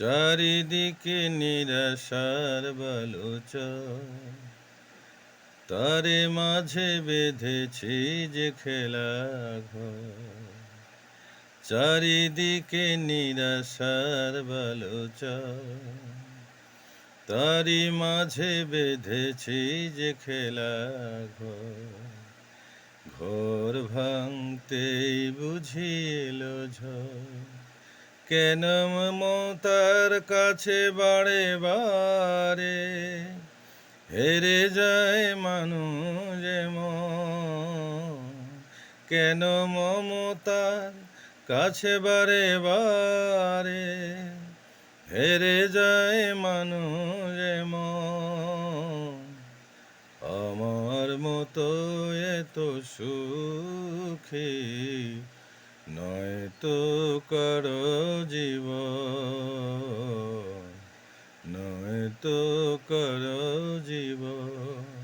চারিদিকে নিরাশার বালুচর, তারে মাঝে বেঁধেছি যে খেলা ঘর। চারিদিকে নিরাশার বালুচর, তারি মাঝে বেঁধেছি যে খেলা ঘর। ঘর ভাঙতেই বুঝি এলো ঝড়, কেন মমতার কাছে বারে বারে হেরে যায় মানুষ এমন। কেন মমতার কাছে বারে বারে হেরে যায় মানুষ এমন। আমার মতো এত সুখী নয় তো কারো জীবন, নয় তো কারো জীবন।